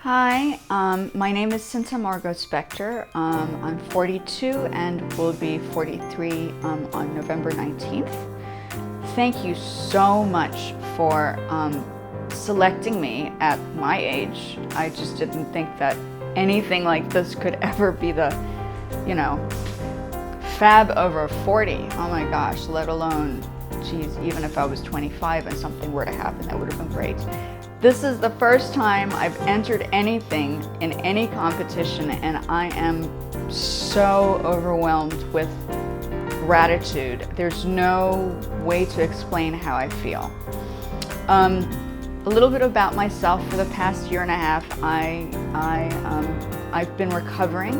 Hi, my name is Cinta Margot Spector. I'm 42 and will be 43 on November 19th. Thank you so much for selecting me at my age. I just didn't think that anything like this could ever be the, fab over 40. Oh my gosh, let alone, geez, even if I was 25 and something were to happen, that would have been great. This is the first time I've entered anything in any competition, and I am so overwhelmed with gratitude. There's no way to explain how I feel. A little bit about myself. For the past year and a half, I've been recovering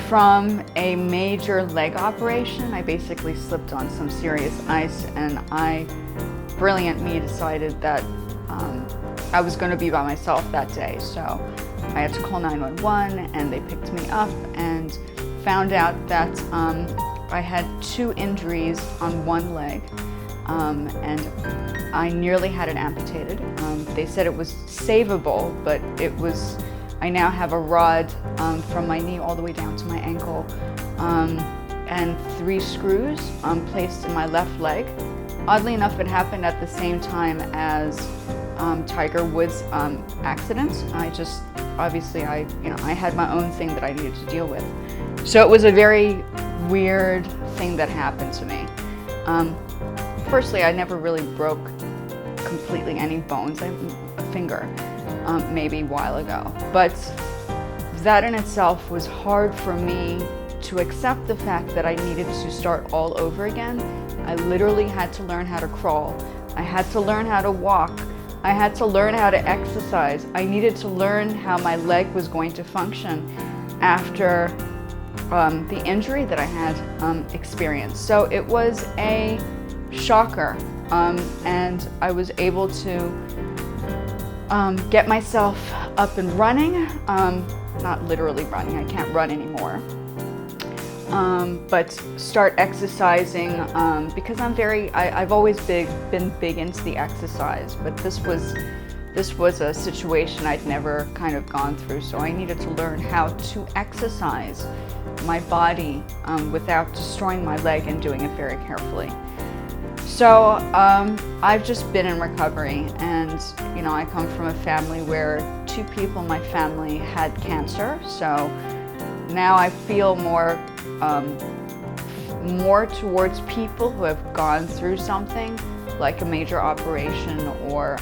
from a major leg operation. I basically slipped on some serious ice, and brilliant me, decided that I was going to be by myself that day. So I had to call 911, and they picked me up and found out that I had 2 injuries on one leg, and I nearly had it amputated. They said it was savable, but I now have a rod from my knee all the way down to my ankle, and 3 screws placed in my left leg. Oddly enough, it happened at the same time as Tiger Woods' accident. I had my own thing that I needed to deal with. So it was a very weird thing that happened to me. Firstly, I never really broke completely any bones. A finger, maybe a while ago. But that in itself was hard for me to accept the fact that I needed to start all over again. I literally had to learn how to crawl. I had to learn how to walk. I had to learn how to exercise. I needed to learn how my leg was going to function after the injury that I had experienced. So it was a shocker, and I was able to get myself up and running. Not literally running, I can't run anymore. But start exercising because I've always been big into the exercise, but this was a situation I'd never kind of gone through, so I needed to learn how to exercise my body without destroying my leg, and doing it very carefully. So I've just been in recovery, and I come from a family where 2 people in my family had cancer, so now I feel more towards people who have gone through something like a major operation or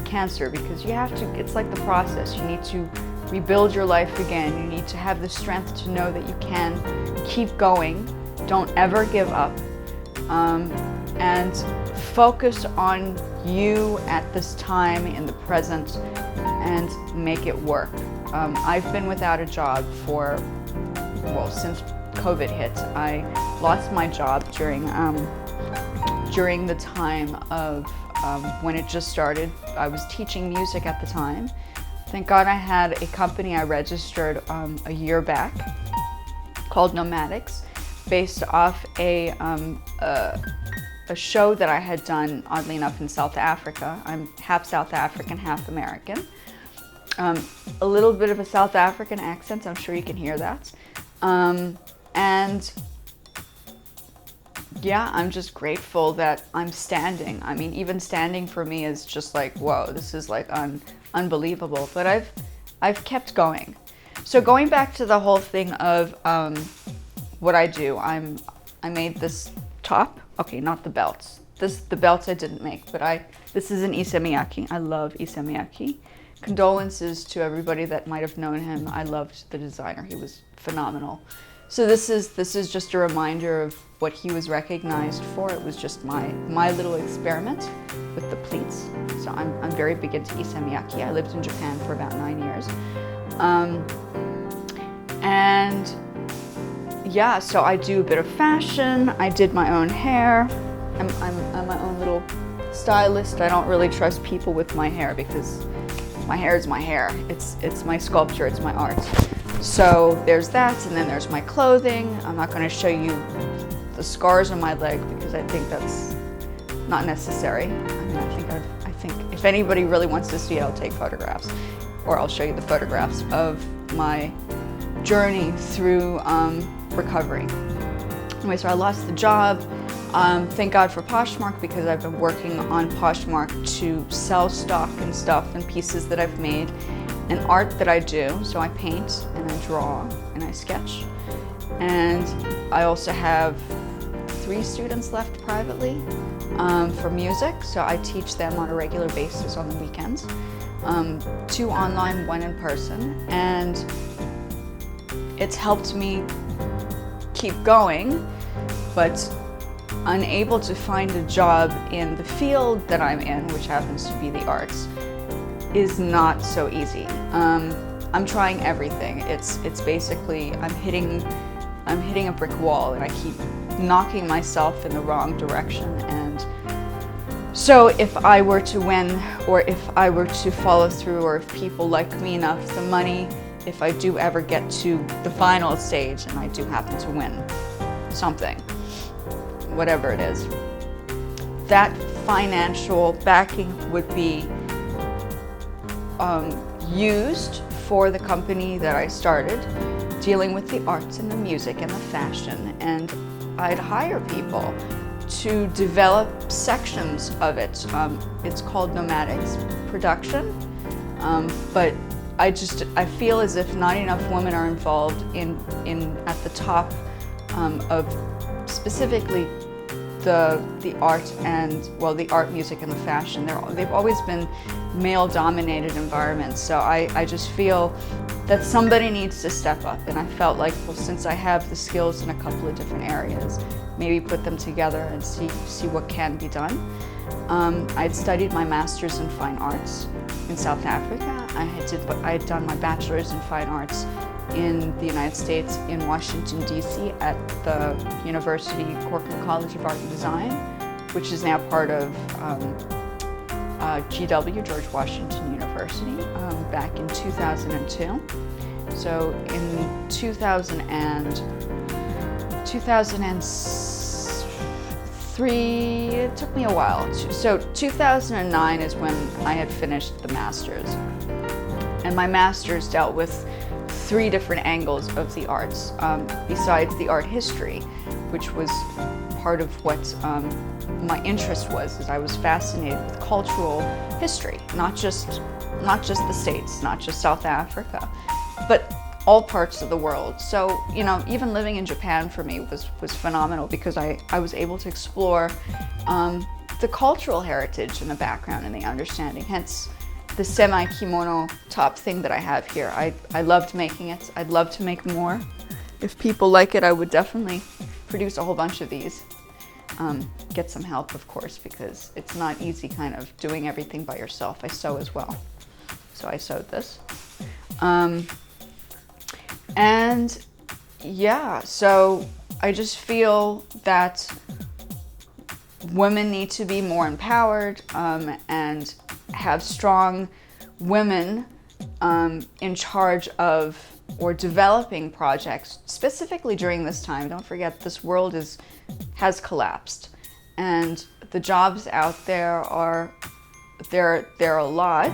cancer, because it's like the process. You need to rebuild your life again. You need to have the strength to know that you can keep going. Don't ever give up, and focus on you at this time in the present and make it work. I've been without a job since COVID hit. I lost my job during the time of when it just started. I was teaching music at the time. Thank God I had a company I registered a year back called Nomadixx, based off a show that I had done, oddly enough, in South Africa. I'm half South African, half American. A little bit of a South African accent, I'm sure you can hear that. And yeah, I'm just grateful that I'm standing. I mean, even standing for me is just like, whoa, this is like unbelievable. But I've kept going. So going back to the whole thing of what I do, I made this top. Okay, not the belts. The belts I didn't make, but this is an Issey Miyake. I love Issey Miyake. Condolences to everybody that might have known him. I loved the designer. He was phenomenal. So this is just a reminder of what he was recognized for. It was just my little experiment with the pleats. So I'm very big into Issey Miyake. I lived in Japan for about 9 years. And yeah, so I do a bit of fashion. I did my own hair. I'm my own little stylist. I don't really trust people with my hair because my hair is my hair. It's my sculpture, it's my art. So there's that, and then there's my clothing. I'm not going to show you the scars on my leg because I think that's not necessary. I mean, I think if anybody really wants to see it, I'll take photographs, or I'll show you the photographs of my journey through recovery. Anyway, so I lost the job. Thank God for Poshmark, because I've been working on Poshmark to sell stock and stuff and pieces that I've made and art that I do. So I paint and I draw and I sketch. And I also have 3 students left privately for music. So I teach them on a regular basis on the weekends. 2 online, 1 in person. And it's helped me keep going, but unable to find a job in the field that I'm in, which happens to be the arts, is not so easy. I'm trying everything. It's basically I'm hitting a brick wall, and I keep knocking myself in the wrong direction. And so if I were to win, or if I were to follow through, or if people like me enough, the money, if I do ever get to the final stage and I do happen to win something, whatever it is, that financial backing would be used for the company that I started, dealing with the arts and the music and the fashion, and I'd hire people to develop sections of it. It's called Nomadixx production, but I feel as if not enough women are involved in at the top of specifically the art and, well, the art, music, and the fashion. They've always been male-dominated environments, so I just feel that somebody needs to step up, and I felt like, well, since I have the skills in a couple of different areas, maybe put them together and see what can be done. I'd studied my master's in fine arts in South Africa. I had done my bachelor's in fine arts in the United States in Washington, D.C. at the University Corcoran College of Art and Design, which is now part of GW, George Washington University, back in 2002. So in 2003, it took me a while. So 2009 is when I had finished the master's. And my master's dealt with 3 different angles of the arts, besides the art history, which was part of what my interest was, is I was fascinated with cultural history, not just the States, not just South Africa, but all parts of the world. So, you know, even living in Japan for me was phenomenal, because I was able to explore the cultural heritage and the background and the understanding, hence the semi-kimono top thing that I have here. I loved making it. I'd love to make more. If people like it, I would definitely produce a whole bunch of these. Get some help, of course, because it's not easy kind of doing everything by yourself. I sew as well. So I sewed this. And yeah, so I just feel that women need to be more empowered and have strong women in charge of or developing projects, specifically during this time. Don't forget, this world has collapsed, and the jobs out there are a lot,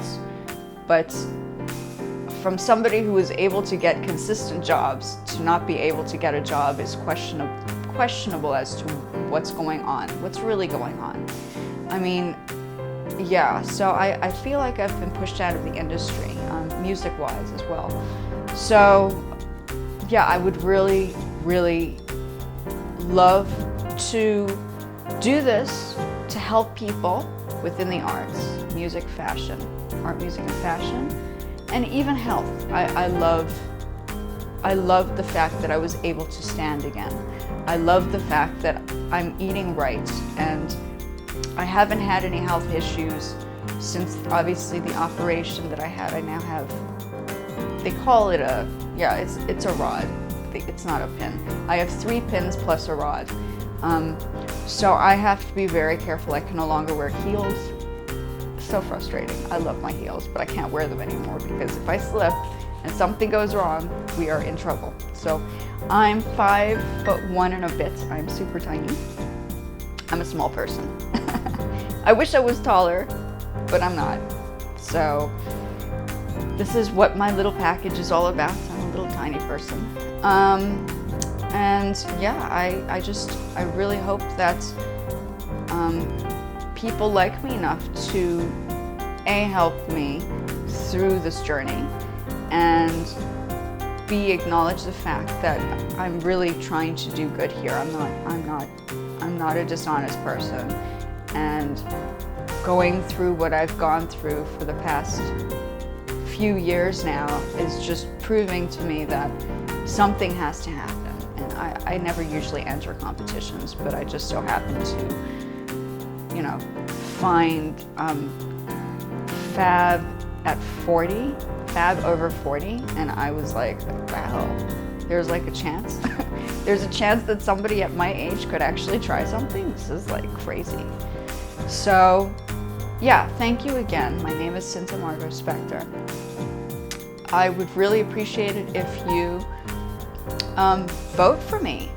but from somebody who is able to get consistent jobs to not be able to get a job is questionable as to what's going on, what's really going on. I mean, yeah, so I feel like I've been pushed out of the industry, music-wise as well. So yeah, I would really, really love to do this to help people within the arts, music, fashion, art, music, and fashion, and even health. I love the fact that I was able to stand again. I love the fact that I'm eating right, and I haven't had any health issues since obviously the operation that I had. I now have, they call it it's a rod. It's not a pin. I have 3 pins plus a rod. So I have to be very careful. I can no longer wear heels. So frustrating. I love my heels, but I can't wear them anymore, because if I slip and something goes wrong, we are in trouble. So I'm 5'1" and a bit. I'm super tiny. I'm a small person. I wish I was taller, but I'm not. So this is what my little package is all about. I'm a little tiny person. And yeah, I really hope that people like me enough to help me through this journey, and acknowledge the fact that I'm really trying to do good here. I'm not a dishonest person, and going through what I've gone through for the past few years now is just proving to me that something has to happen. And I never usually enter competitions, but I just so happen to, you know, find Fab at 40, Fab over 40, and I was like, wow, there's like a chance. There's a chance that somebody at my age could actually try something. This is like crazy. So yeah, thank you again. My name is Cinta Margot Spector. I would really appreciate it if you vote for me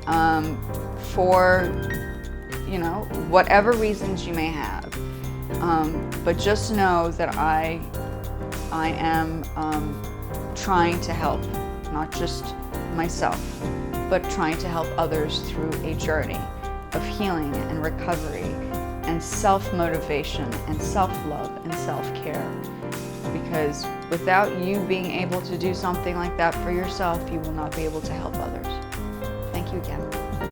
for, you know, whatever reasons you may have. But just know that I am trying to help, not just myself, but trying to help others through a journey of healing and recovery and self-motivation and self-love and self-care. Because without you being able to do something like that for yourself, you will not be able to help others. Thank you again.